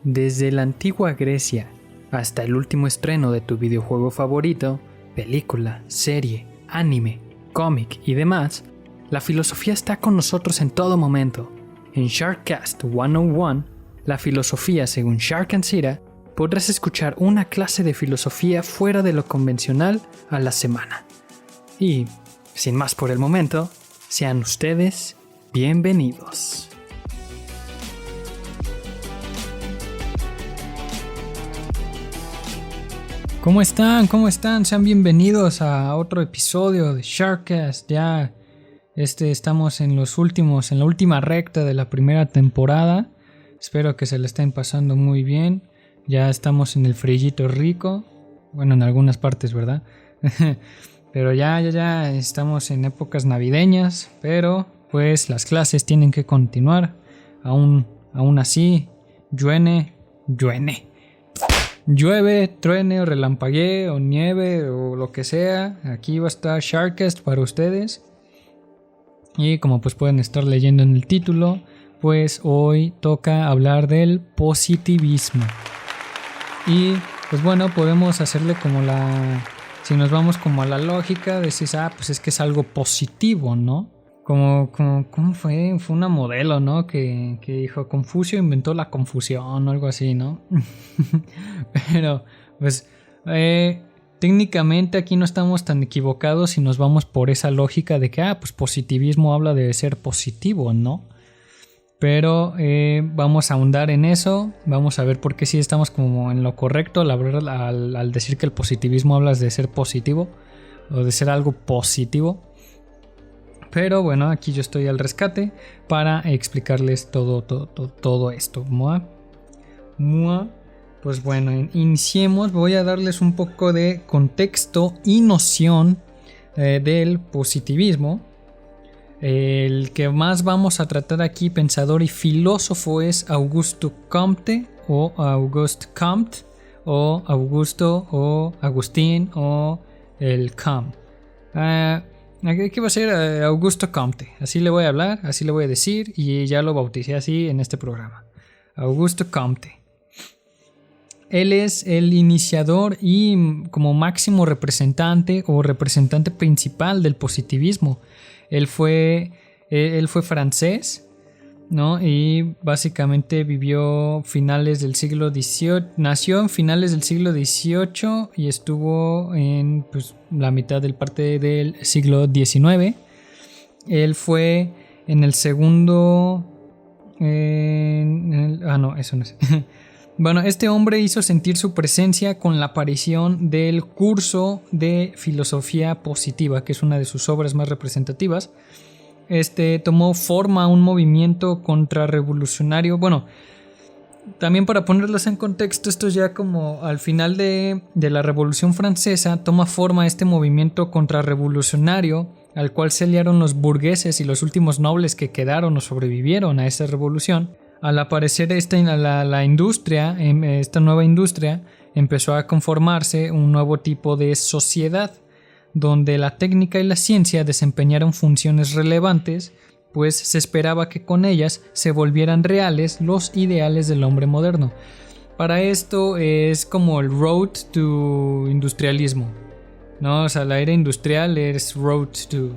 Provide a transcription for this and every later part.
Desde la antigua Grecia hasta el último estreno de tu videojuego favorito, película, serie, anime, cómic y demás, la filosofía está con nosotros en todo momento. En Sharkcast 101, la filosofía según Shark and Sira, podrás escuchar una clase de filosofía fuera de lo convencional a la semana. Y, sin más por el momento, sean ustedes bienvenidos. ¿Cómo están? Sean bienvenidos a otro episodio de Sharkcast. Ya estamos en la última recta de la primera temporada. Espero que se la estén pasando muy bien. Ya estamos en el frillito rico. Bueno, en algunas partes, ¿verdad? Pero ya estamos en épocas navideñas. Pero pues las clases tienen que continuar. Aún así, llueve, truene o relampaguee o nieve o lo que sea, aquí va a estar Sharkcast para ustedes. Y como pues pueden estar leyendo en el título, pues hoy toca hablar del positivismo. Y pues bueno, podemos hacerle si nos vamos como a la lógica, decís, pues es que es algo positivo, ¿no? ¿Cómo fue? Fue una modelo, ¿no? Que dijo, Confucio inventó la confusión o algo así, ¿no? Pero, pues, técnicamente aquí no estamos tan equivocados si nos vamos por esa lógica de que, pues positivismo habla de ser positivo, ¿no? Pero vamos a ahondar en eso, vamos a ver por qué sí estamos como en lo correcto al decir que el positivismo habla de ser positivo o de ser algo positivo. Pero bueno, aquí yo estoy al rescate para explicarles todo esto. Pues bueno, iniciemos. Voy a darles un poco de contexto y noción del positivismo. El que más vamos a tratar aquí, pensador y filósofo, es Augusto Comte o Auguste Comte o Augusto o Agustín o el Comte. Aquí va a ser Augusto Comte, así le voy a hablar, así le voy a decir y ya lo bauticé así en este programa. Augusto Comte. Él es el iniciador y como máximo representante o representante principal del positivismo. Él fue francés, ¿no? Y básicamente vivió finales del siglo XVIII, nació en finales del siglo XVIII y estuvo en la mitad del parte del siglo XIX. Él fue en el segundo... eso no es. Bueno, este hombre hizo sentir su presencia con la aparición del curso de filosofía positiva, que es una de sus obras más representativas. Tomó forma un movimiento contrarrevolucionario. Bueno, también para ponerlos en contexto, esto ya como al final de la Revolución Francesa toma forma este movimiento contrarrevolucionario al cual se aliaron los burgueses y los últimos nobles que quedaron o sobrevivieron a esa revolución. Al aparecer la industria, esta nueva industria, empezó a conformarse un nuevo tipo de sociedad donde la técnica y la ciencia desempeñaron funciones relevantes, pues se esperaba que con ellas se volvieran reales los ideales del hombre moderno. Para esto es como el road to industrialismo, ¿no? O sea, la era industrial es road to,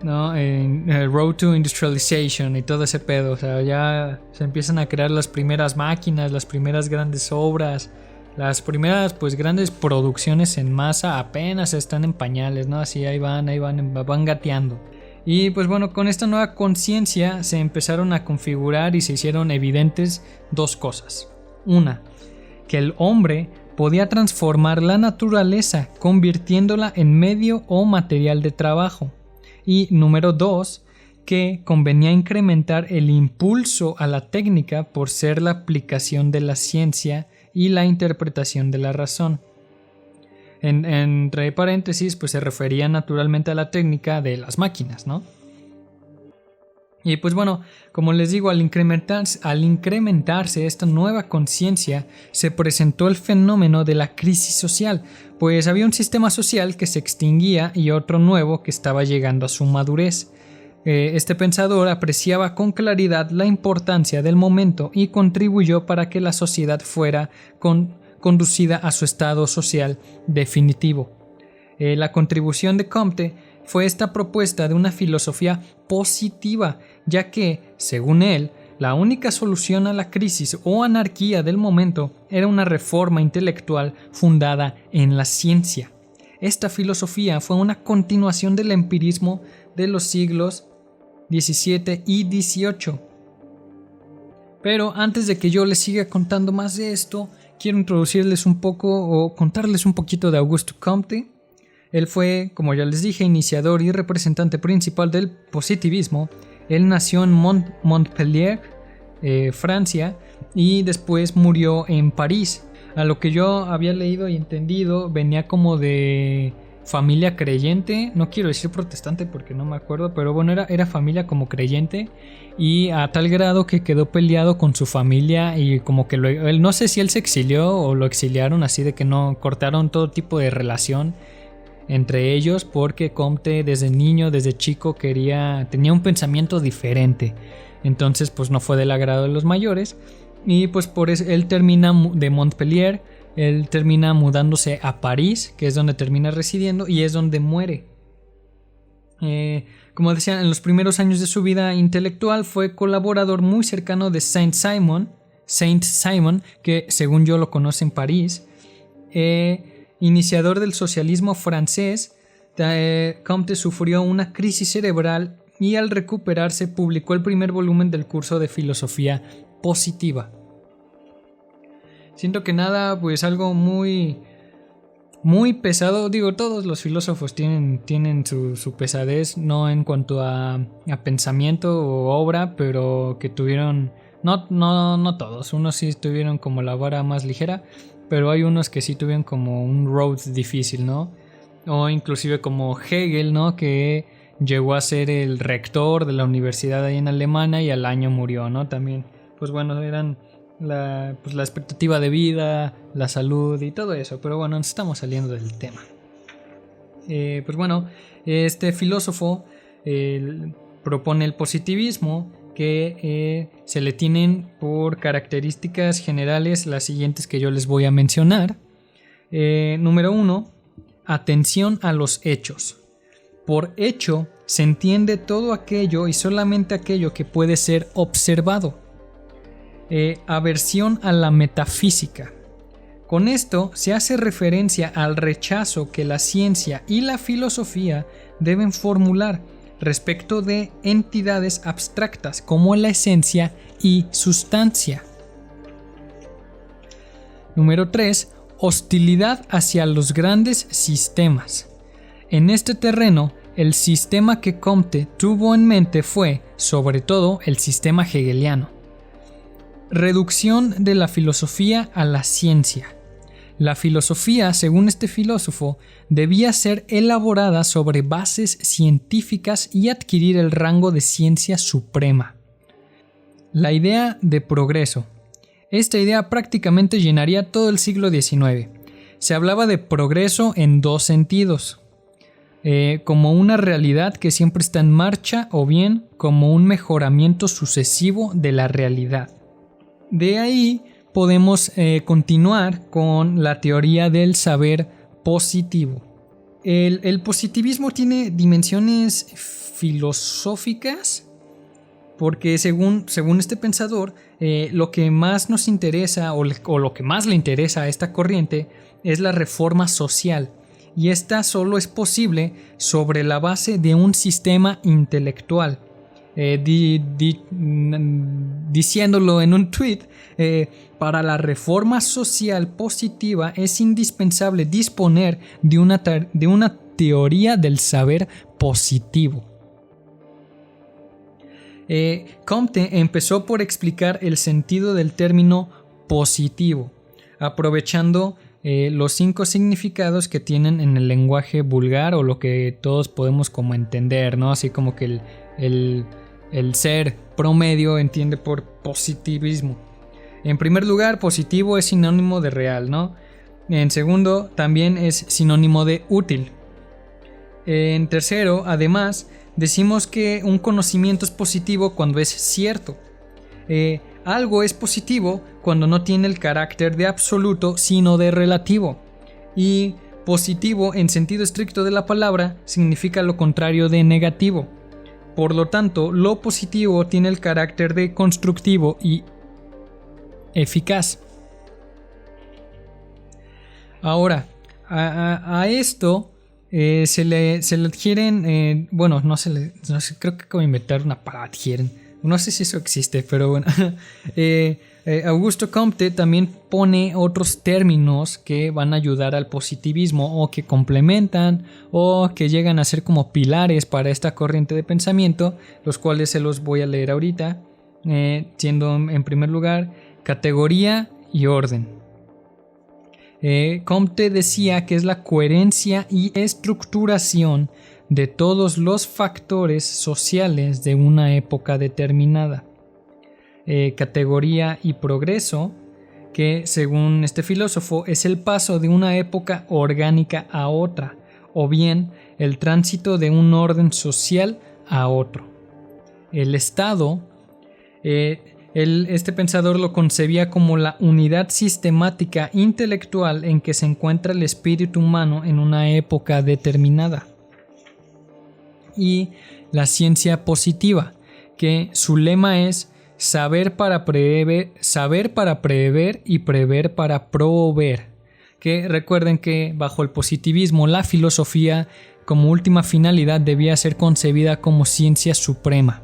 ¿no? Road to industrialization y todo ese pedo. O sea, ya se empiezan a crear las primeras máquinas, las primeras grandes obras. Las primeras grandes producciones en masa apenas están en pañales, ¿no? Así ahí van gateando. Y pues bueno, con esta nueva conciencia se empezaron a configurar y se hicieron evidentes dos cosas. Una, que el hombre podía transformar la naturaleza convirtiéndola en medio o material de trabajo. Y número dos, que convenía incrementar el impulso a la técnica por ser la aplicación de la ciencia y la interpretación de la razón. Entre paréntesis, se refería naturalmente a la técnica de las máquinas, ¿no? Y pues bueno, como les digo, al incrementarse esta nueva conciencia, se presentó el fenómeno de la crisis social, pues había un sistema social que se extinguía y otro nuevo que estaba llegando a su madurez. Este pensador apreciaba con claridad la importancia del momento y contribuyó para que la sociedad fuera conducida a su estado social definitivo. La contribución de Comte fue esta propuesta de una filosofía positiva, ya que, según él, la única solución a la crisis o anarquía del momento era una reforma intelectual fundada en la ciencia. Esta filosofía fue una continuación del empirismo de los siglos XVII y XVIII. Pero antes de que yo les siga contando más de esto, quiero introducirles un poco o contarles un poquito de Auguste Comte. Él fue, como ya les dije, iniciador y representante principal del positivismo. Él nació en Montpellier, Francia, y después murió en París. A lo que yo había leído y entendido, venía como de familia creyente, no quiero decir protestante porque no me acuerdo, pero bueno, era familia como creyente, y a tal grado que quedó peleado con su familia y como que él, no sé si él se exilió o lo exiliaron, así de que no cortaron todo tipo de relación entre ellos, porque Comte desde niño, desde chico tenía un pensamiento diferente, entonces pues no fue del agrado de los mayores, y pues por eso él termina de Montpellier. Él termina mudándose a París, que es donde termina residiendo y es donde muere. Como decía, en los primeros años de su vida intelectual fue colaborador muy cercano de Saint Simon, que según yo lo conoce en París. Iniciador del socialismo francés, Comte sufrió una crisis cerebral y al recuperarse publicó el primer volumen del curso de filosofía positiva. Siento que nada, pues algo muy, muy pesado. Digo, todos los filósofos tienen su pesadez, no en cuanto a pensamiento o obra, pero que tuvieron, no todos, unos sí tuvieron como la vara más ligera, pero hay unos que sí tuvieron como un road difícil, ¿no? O inclusive como Hegel, ¿no? Que llegó a ser el rector de la universidad ahí en Alemania y al año murió, ¿no? También, pues bueno, eran la expectativa de vida, la salud y todo eso, pero bueno, estamos saliendo del tema. Pues bueno, este filósofo propone el positivismo, que se le tienen por características generales las siguientes que yo les voy a mencionar. Número 1, atención a los hechos. Por hecho se entiende todo aquello y solamente aquello que puede ser observado. Aversión a la metafísica. Con esto se hace referencia al rechazo que la ciencia y la filosofía deben formular respecto de entidades abstractas como la esencia y sustancia. Número 3. Hostilidad hacia los grandes sistemas. En este terreno, el sistema que Comte tuvo en mente fue, sobre todo, el sistema hegeliano. Reducción de la filosofía a la ciencia. La filosofía, según este filósofo, debía ser elaborada sobre bases científicas y adquirir el rango de ciencia suprema. La idea de progreso. Esta idea prácticamente llenaría todo el siglo XIX. Se hablaba de progreso en dos sentidos. Como una realidad que siempre está en marcha o bien como un mejoramiento sucesivo de la realidad. De ahí podemos continuar con la teoría del saber positivo. El positivismo tiene dimensiones filosóficas porque según este pensador, lo que más nos interesa o lo que más le interesa a esta corriente es la reforma social, y esta solo es posible sobre la base de un sistema intelectual. Diciéndolo en un tweet, para la reforma social positiva es indispensable disponer de una teoría del saber positivo. Comte empezó por explicar el sentido del término positivo, aprovechando los 5 significados que tienen en el lenguaje vulgar o lo que todos podemos como entender, ¿no? Así como que el ser promedio entiende por positivismo. En primer lugar, positivo es sinónimo de real, ¿no? En segundo, también es sinónimo de útil. En tercero, además, decimos que un conocimiento es positivo cuando es cierto. Algo es positivo cuando no tiene el carácter de absoluto, sino de relativo. Y positivo, en sentido estricto de la palabra, significa lo contrario de negativo. Por lo tanto, lo positivo tiene el carácter de constructivo y eficaz. Ahora, a esto se le adhieren, creo que acabo de inventar una palabra, adhieren. No sé si eso existe, pero bueno. Augusto Comte también pone otros términos que van a ayudar al positivismo o que complementan o que llegan a ser como pilares para esta corriente de pensamiento, los cuales se los voy a leer ahorita, siendo en primer lugar categoría y orden. Comte decía que es la coherencia y estructuración de todos los factores sociales de una época determinada. Categoría y progreso, que según este filósofo es el paso de una época orgánica a otra, o bien el tránsito de un orden social a otro. El Estado, este pensador lo concebía como la unidad sistemática intelectual en que se encuentra el espíritu humano en una época determinada. Y la ciencia positiva, que su lema es saber para prever y prever para proveer. Que recuerden que bajo el positivismo la filosofía como última finalidad debía ser concebida como ciencia suprema.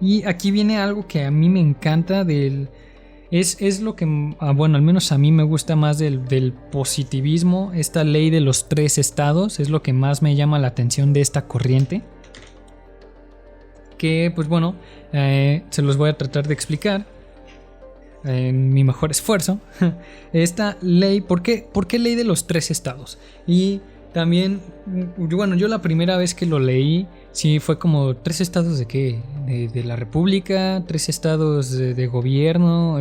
Y aquí viene algo que a mí me encanta es lo que, al menos a mí me gusta más del positivismo. Esta ley de los 3 estados es lo que más me llama la atención de esta corriente. Que se los voy a tratar de explicar en mi mejor esfuerzo. Esta ley, ¿por qué ley de los 3 estados? Y también, yo la primera vez que lo leí, sí fue como 3 estados de qué, de la república, 3 estados de gobierno,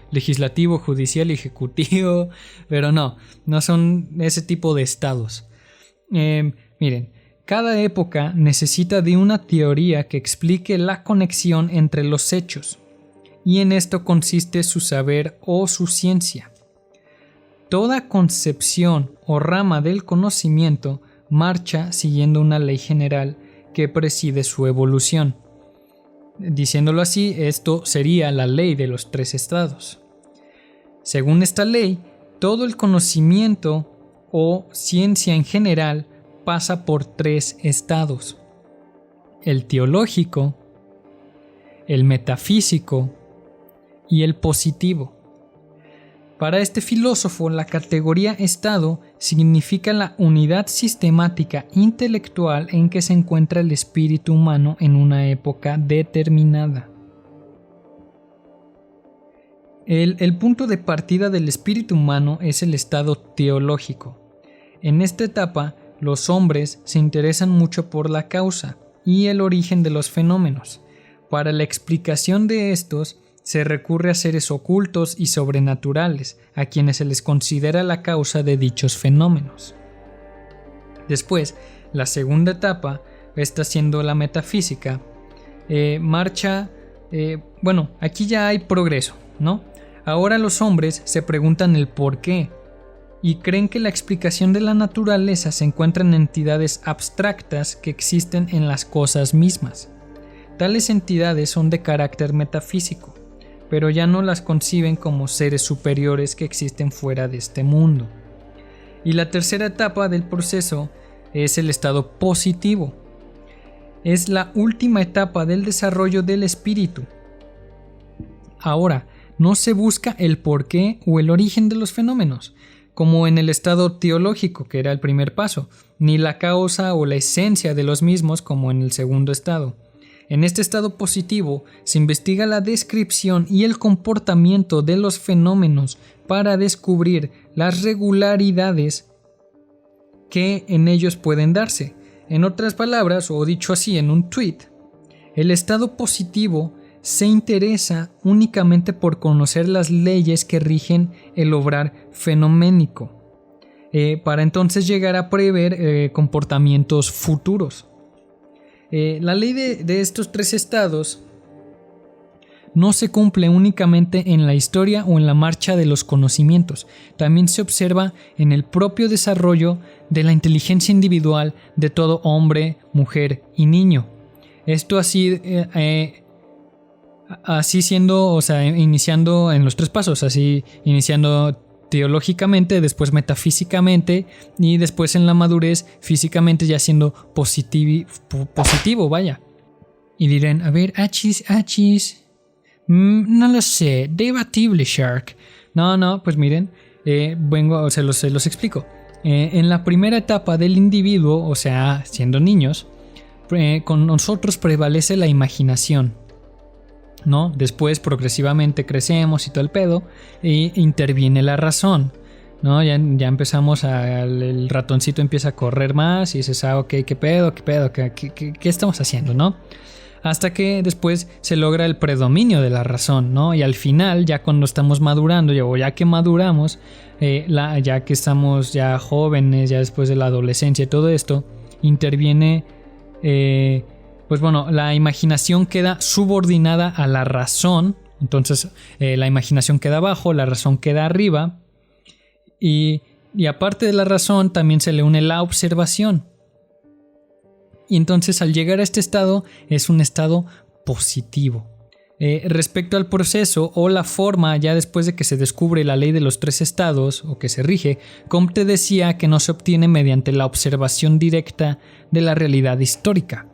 legislativo, judicial y ejecutivo, pero no son ese tipo de estados. Miren, cada época necesita de una teoría que explique la conexión entre los hechos, y en esto consiste su saber o su ciencia. Toda concepción o rama del conocimiento marcha siguiendo una ley general que preside su evolución. Diciéndolo así, esto sería la ley de los 3 estados. Según esta ley, todo el conocimiento o ciencia en general pasa por 3 estados: el teológico, el metafísico y el positivo. Para este filósofo, la categoría estado significa la unidad sistemática intelectual en que se encuentra el espíritu humano en una época determinada. El punto de partida del espíritu humano es el estado teológico. En esta etapa, los hombres se interesan mucho por la causa y el origen de los fenómenos. Para la explicación de estos, se recurre a seres ocultos y sobrenaturales, a quienes se les considera la causa de dichos fenómenos. Después, la segunda etapa, esta siendo la metafísica, aquí ya hay progreso, ¿no? Ahora los hombres se preguntan el por qué y creen que la explicación de la naturaleza se encuentra en entidades abstractas que existen en las cosas mismas. Tales entidades son de carácter metafísico, pero ya no las conciben como seres superiores que existen fuera de este mundo. Y la tercera etapa del proceso es el estado positivo. Es la última etapa del desarrollo del espíritu. Ahora, no se busca el porqué o el origen de los fenómenos, como en el estado teológico, que era el primer paso, ni la causa o la esencia de los mismos, como en el segundo estado. En este estado positivo se investiga la descripción y el comportamiento de los fenómenos para descubrir las regularidades que en ellos pueden darse. En otras palabras, o dicho así en un tweet, el estado positivo se interesa únicamente por conocer las leyes que rigen el obrar fenoménico. para entonces llegar a prever comportamientos futuros. La ley de estos 3 estados no se cumple únicamente en la historia o en la marcha de los conocimientos, también se observa en el propio desarrollo de la inteligencia individual de todo hombre, mujer y niño. Esto así siendo, o sea, iniciando en los 3 pasos, así iniciando teológicamente, después metafísicamente y después en la madurez físicamente ya siendo positivo, vaya. Y dirán, a ver, achis, no lo sé, debatible, Shark. No, pues miren, se los explico. En la primera etapa del individuo, o sea, siendo niños, con nosotros prevalece la imaginación, ¿no? Después progresivamente crecemos y todo el pedo, e interviene la razón, ¿no? Ya empezamos el ratoncito empieza a correr más y dices, ok, ¿qué pedo? ¿Qué estamos haciendo, no? Hasta que después se logra el predominio de la razón, ¿no? Y al final, ya cuando estamos madurando, o ya que maduramos, ya que estamos ya jóvenes, ya después de la adolescencia y todo esto, interviene, pues bueno, la imaginación queda subordinada a la razón. Entonces la imaginación queda abajo, la razón queda arriba. Y aparte de la razón, también se le une la observación. Y entonces al llegar a este estado es un estado positivo. Respecto al proceso o la forma, ya después de que se descubre la ley de los 3 estados o que se rige, Comte decía que no se obtiene mediante la observación directa de la realidad histórica,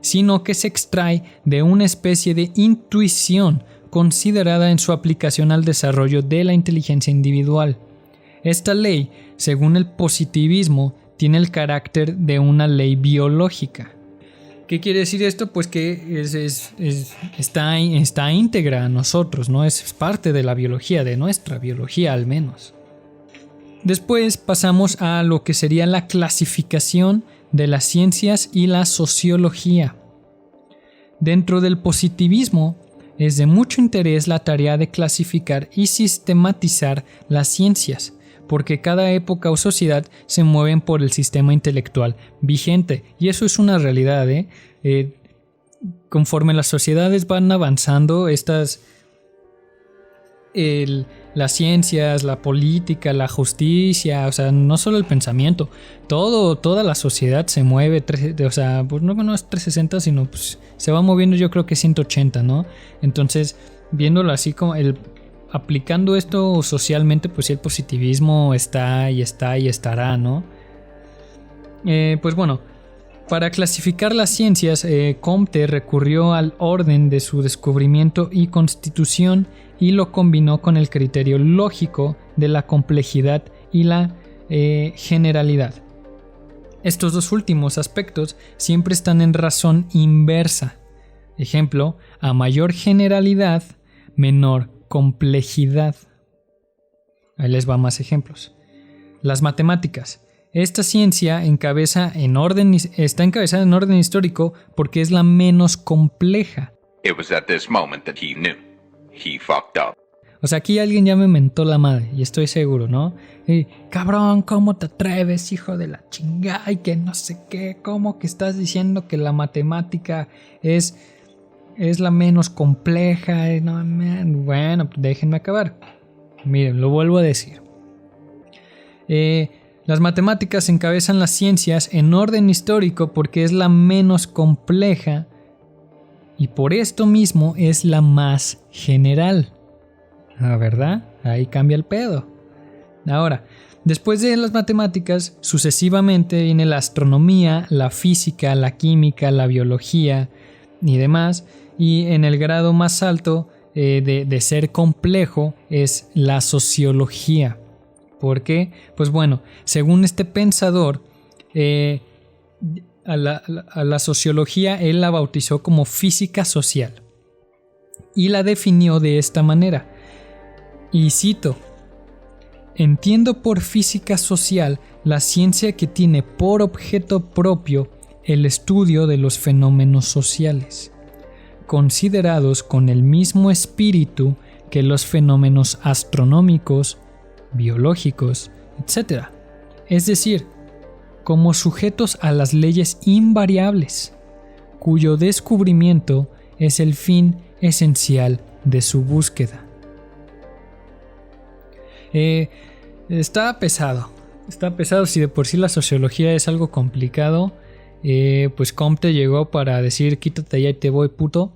sino que se extrae de una especie de intuición considerada en su aplicación al desarrollo de la inteligencia individual. Esta ley, según el positivismo, tiene el carácter de una ley biológica. ¿Qué quiere decir esto? Pues que está íntegra a nosotros, ¿no? Es parte de la biología, de nuestra biología al menos. Después pasamos a lo que sería la clasificación de las ciencias y la sociología. Dentro del positivismo es de mucho interés la tarea de clasificar y sistematizar las ciencias, porque cada época o sociedad se mueven por el sistema intelectual vigente, y eso es una realidad, conforme las sociedades van avanzando, las ciencias, la política, la justicia, o sea, no solo el pensamiento, toda la sociedad se mueve, o sea, pues no es 360, sino pues se va moviendo, yo creo que 180, ¿no? Entonces, viéndolo así como aplicando esto socialmente, pues el positivismo está y estará, ¿no? Pues bueno, para clasificar las ciencias, Comte recurrió al orden de su descubrimiento y constitución y lo combinó con el criterio lógico de la complejidad y la generalidad. Estos 2 últimos aspectos siempre están en razón inversa. Ejemplo, a mayor generalidad, menor complejidad. Ahí les va más ejemplos. Las matemáticas. Esta ciencia está encabezada en orden histórico porque es la menos compleja. It was at this moment that he knew. He fucked up. O sea, aquí alguien ya me mentó la madre, y estoy seguro, ¿no? Cabrón, ¿cómo te atreves, hijo de la chingada? Y que no sé qué, ¿cómo que estás diciendo que la matemática es la menos compleja? No, man. Bueno, déjenme acabar. Miren, lo vuelvo a decir. Las matemáticas encabezan las ciencias en orden histórico porque es la menos compleja y por esto mismo es la más general. ¿Verdad? Ahí cambia el pedo. Ahora, después de las matemáticas, sucesivamente viene la astronomía, la física, la química, la biología y demás. Y en el grado más alto de ser complejo es la sociología. ¿Por qué? Pues bueno, según este pensador, a la sociología él la bautizó como física social y la definió de esta manera. Y cito: entiendo por física social la ciencia que tiene por objeto propio el estudio de los fenómenos sociales, considerados con el mismo espíritu que los fenómenos astronómicos, biológicos, etc. es decir, como sujetos a las leyes invariables, cuyo descubrimiento es el fin esencial de su búsqueda. Está pesado si de por sí la sociología es algo complicado. Pues Comte llegó para decir quítate allá y te voy, puto,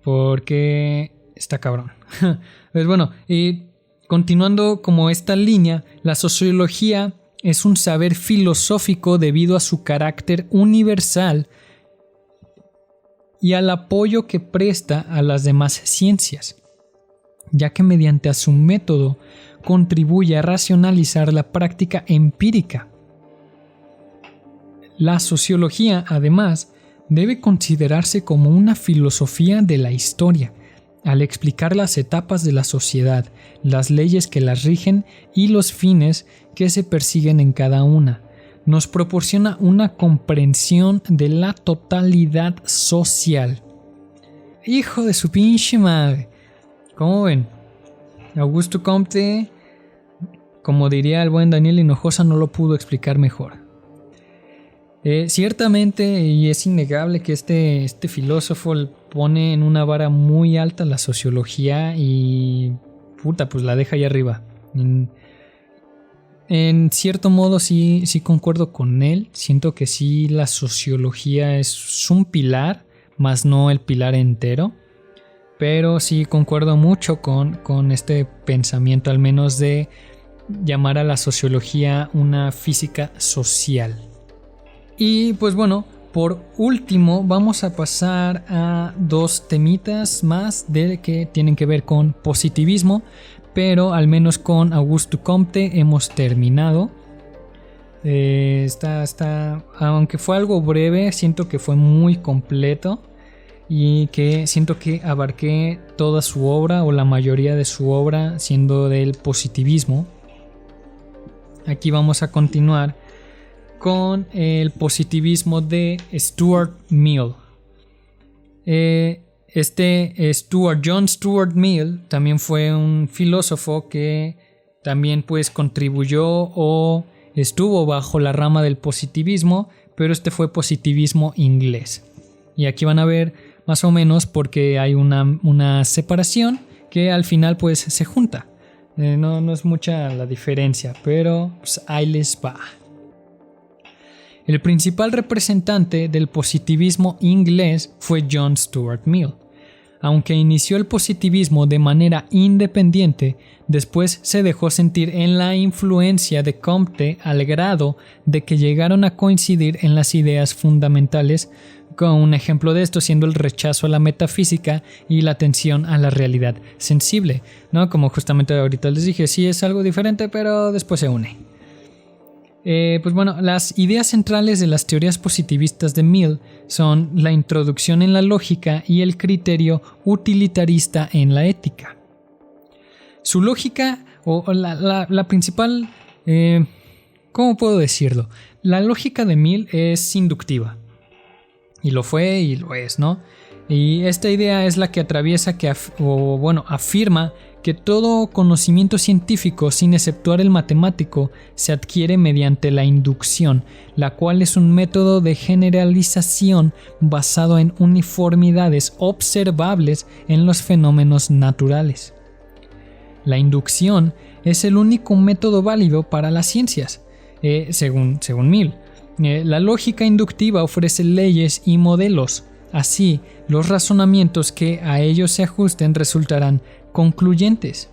porque está cabrón. Pues bueno, continuando como esta línea, la sociología es un saber filosófico debido a su carácter universal y al apoyo que presta a las demás ciencias, ya que mediante a su método contribuye a racionalizar la práctica empírica. La sociología, además, debe considerarse como una filosofía de la historia, al explicar las etapas de la sociedad, las leyes que las rigen y los fines que se persiguen en cada una. Nos proporciona una comprensión de la totalidad social. Hijo de su pinche madre. ¿Cómo ven? Augusto Comte, como diría el buen Daniel Hinojosa, no lo pudo explicar mejor. Ciertamente, y es innegable que este filósofo pone en una vara muy alta la sociología y pues la deja ahí arriba. En cierto modo sí concuerdo con él. Siento que sí, la sociología es un pilar, más no el pilar entero. Pero sí concuerdo mucho con este pensamiento, al menos de llamar a la sociología una física social. Y pues bueno, por último vamos a pasar a dos temitas más de que tienen que ver con positivismo, pero al menos con Augusto Comte hemos terminado. Aunque fue algo breve, siento que fue muy completo y que siento que abarqué toda su obra o la mayoría de su obra siendo del positivismo. Aquí vamos a continuar con el positivismo de Stuart Mill. John Stuart Mill también fue un filósofo que también pues contribuyó o estuvo bajo la rama del positivismo, pero este fue positivismo inglés. Y aquí van a ver más o menos porque hay una separación que al final pues se junta. No es mucha la diferencia, pero pues ahí les va. El principal representante del positivismo inglés fue John Stuart Mill. Aunque inició el positivismo de manera independiente, después se dejó sentir en la influencia de Comte al grado de que llegaron a coincidir en las ideas fundamentales, con un ejemplo de esto siendo el rechazo a la metafísica y la atención a la realidad sensible, ¿no? Como justamente ahorita les dije, sí es algo diferente, pero después se une. Pues bueno, las ideas centrales de las teorías positivistas de Mill son la introducción en la lógica y el criterio utilitarista en la ética. Su lógica, o la principal, ¿cómo puedo decirlo? La lógica de Mill es inductiva. Y lo fue y lo es, ¿no? Y esta idea es la que atraviesa, afirma que todo conocimiento científico, sin exceptuar el matemático, se adquiere mediante la inducción, la cual es un método de generalización basado en uniformidades observables en los fenómenos naturales. La inducción es el único método válido para las ciencias, según Mill. La lógica inductiva ofrece leyes y modelos. Así, los razonamientos que a ellos se ajusten resultarán concluyentes.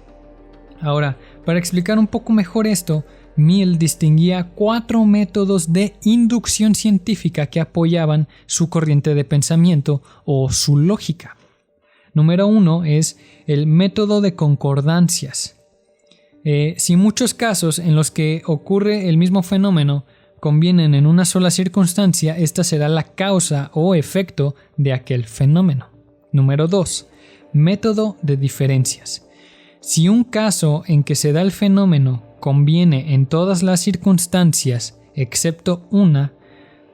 Ahora, para explicar un poco mejor esto, Mill distinguía 4 métodos de inducción científica que apoyaban su corriente de pensamiento o su lógica. Número 1 es el método de concordancias. Si muchos casos en los que ocurre el mismo fenómeno convienen en una sola circunstancia, esta será la causa o efecto de aquel fenómeno. Número 2. Método de diferencias. Si un caso en que se da el fenómeno conviene en todas las circunstancias, excepto una,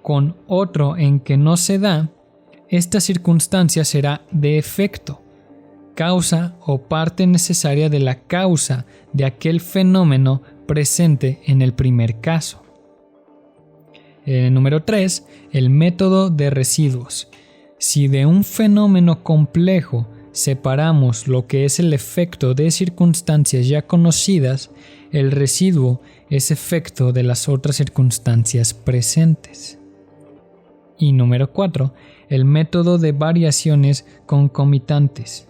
con otro en que no se da, esta circunstancia será de efecto, causa o parte necesaria de la causa de aquel fenómeno presente en el primer caso. Número 3, el método de residuos. Si de un fenómeno complejo separamos lo que es el efecto de circunstancias ya conocidas, el residuo es efecto de las otras circunstancias presentes. Y número 4, el método de variaciones concomitantes.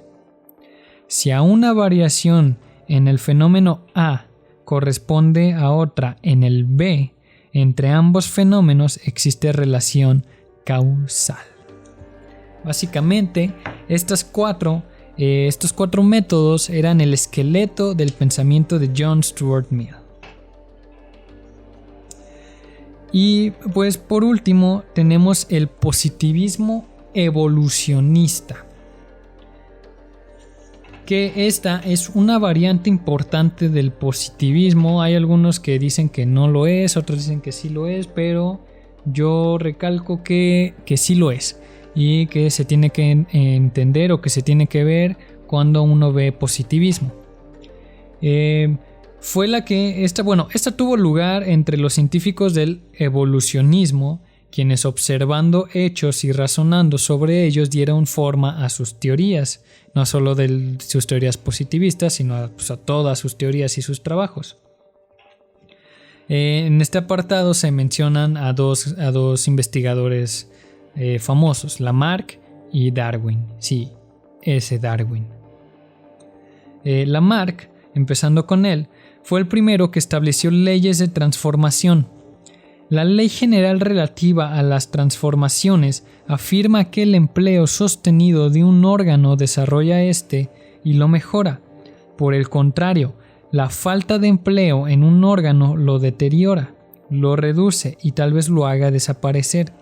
Si a una variación en el fenómeno A corresponde a otra en el B, entre ambos fenómenos existe relación causal. Básicamente, estos cuatro métodos eran el esqueleto del pensamiento de John Stuart Mill. Y pues por último tenemos el positivismo evolucionista, que esta es una variante importante del positivismo. Hay algunos que dicen que no lo es, otros dicen que sí lo es, pero yo recalco que sí lo es y que se tiene que entender o que se tiene que ver cuando uno ve positivismo. Esta tuvo lugar entre los científicos del evolucionismo, quienes observando hechos y razonando sobre ellos dieron forma a sus teorías, no solo de sus teorías positivistas, sino a todas sus teorías y sus trabajos. En este apartado se mencionan a dos investigadores famosos, Lamarck y Darwin. Sí, ese Darwin. Lamarck, empezando con él, fue el primero que estableció leyes de transformación. La ley general relativa a las transformaciones afirma que el empleo sostenido de un órgano desarrolla éste y lo mejora. Por el contrario, la falta de empleo en un órgano lo deteriora, lo reduce y tal vez lo haga desaparecer.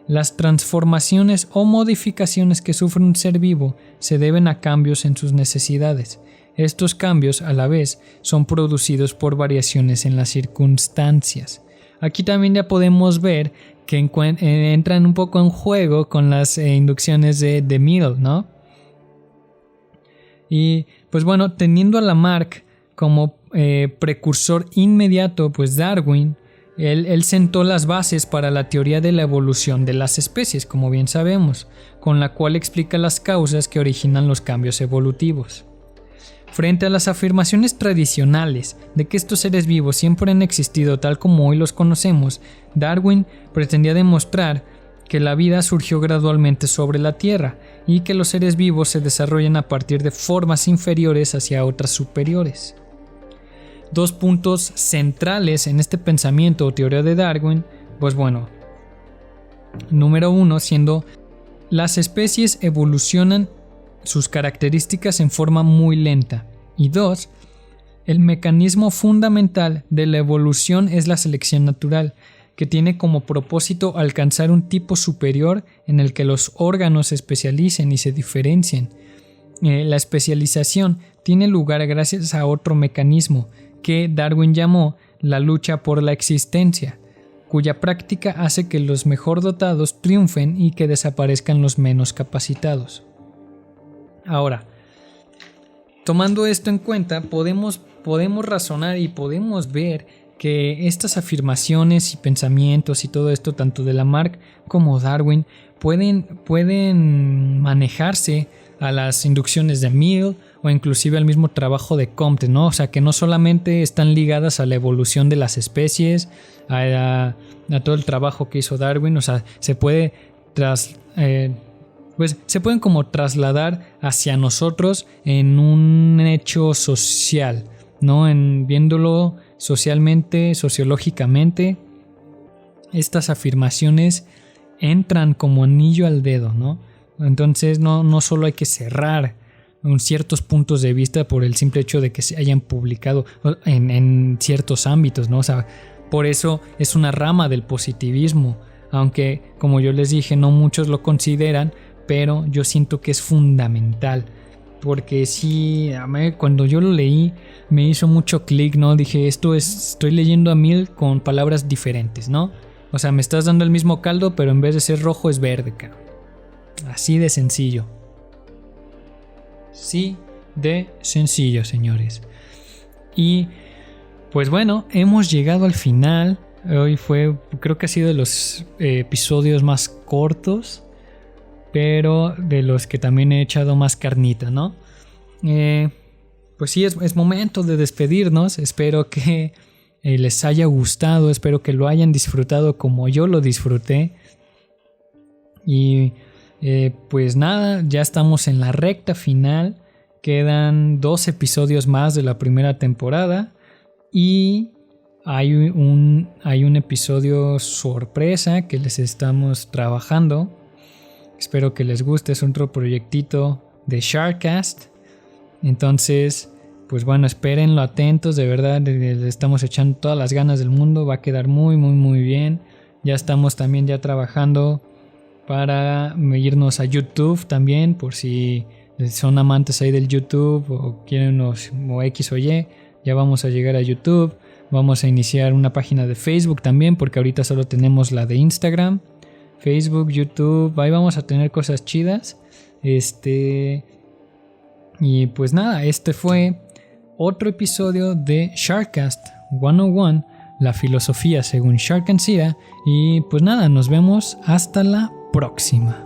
Las transformaciones o modificaciones que sufre un ser vivo se deben a cambios en sus necesidades. Estos cambios, a la vez, son producidos por variaciones en las circunstancias. Aquí también ya podemos ver que entran un poco en juego con las inducciones de Mill, ¿no? Y pues bueno, teniendo a Lamarck como precursor inmediato, pues Darwin, él sentó las bases para la teoría de la evolución de las especies, como bien sabemos, con la cual explica las causas que originan los cambios evolutivos. Frente a las afirmaciones tradicionales de que estos seres vivos siempre han existido tal como hoy los conocemos, Darwin pretendía demostrar que la vida surgió gradualmente sobre la Tierra y que los seres vivos se desarrollan a partir de formas inferiores hacia otras superiores. Dos puntos centrales en este pensamiento o teoría de Darwin, pues bueno, número 1 siendo las especies evolucionan sus características en forma muy lenta, y 2, el mecanismo fundamental de la evolución es la selección natural, que tiene como propósito alcanzar un tipo superior en el que los órganos se especialicen y se diferencien. La especialización tiene lugar gracias a otro mecanismo que Darwin llamó la lucha por la existencia, cuya práctica hace que los mejor dotados triunfen y que desaparezcan los menos capacitados. Ahora, tomando esto en cuenta, podemos razonar y podemos ver que estas afirmaciones y pensamientos y todo esto, tanto de Lamarck como Darwin, pueden manejarse a las inducciones de Mill o inclusive al mismo trabajo de Comte, ¿no? O sea, que no solamente están ligadas a la evolución de las especies, a todo el trabajo que hizo Darwin, o sea, se pueden como trasladar hacia nosotros en un hecho social, ¿no? En viéndolo socialmente, sociológicamente, estas afirmaciones entran como anillo al dedo, ¿no? Entonces no solo hay que cerrar ciertos puntos de vista por el simple hecho de que se hayan publicado en ciertos ámbitos, ¿no? O sea, por eso es una rama del positivismo, aunque como yo les dije no muchos lo consideran, pero yo siento que es fundamental, porque sí, cuando yo lo leí me hizo mucho clic, ¿no? Dije, estoy leyendo a Mill con palabras diferentes, ¿no? O sea, me estás dando el mismo caldo, pero en vez de ser rojo es verde, cabrón. Así de sencillo. Sí, de sencillo, señores. Y pues bueno, hemos llegado al final Hoy creo que ha sido de los episodios más cortos, pero de los que también he echado más carnita, ¿no? Pues sí, es momento de despedirnos. Espero que les haya gustado, espero que lo hayan disfrutado como yo lo disfruté. Y pues nada, ya estamos en la recta final. Quedan 2 episodios más de la primera temporada y hay un episodio sorpresa que les estamos trabajando. Espero que les guste, es otro proyectito de Sharkcast. Entonces, pues bueno, espérenlo atentos, de verdad, le estamos echando todas las ganas del mundo, va a quedar muy, muy, muy bien. Ya estamos también ya trabajando para irnos a YouTube también, por si son amantes ahí del YouTube o quieren o X o Y, ya vamos a llegar a YouTube. Vamos a iniciar una página de Facebook también, porque ahorita solo tenemos la de Instagram. Facebook, YouTube, ahí vamos a tener cosas chidas. Y pues nada, este fue otro episodio de Sharkcast 101, la filosofía según Shark and Sira. Y pues nada, nos vemos hasta la próxima.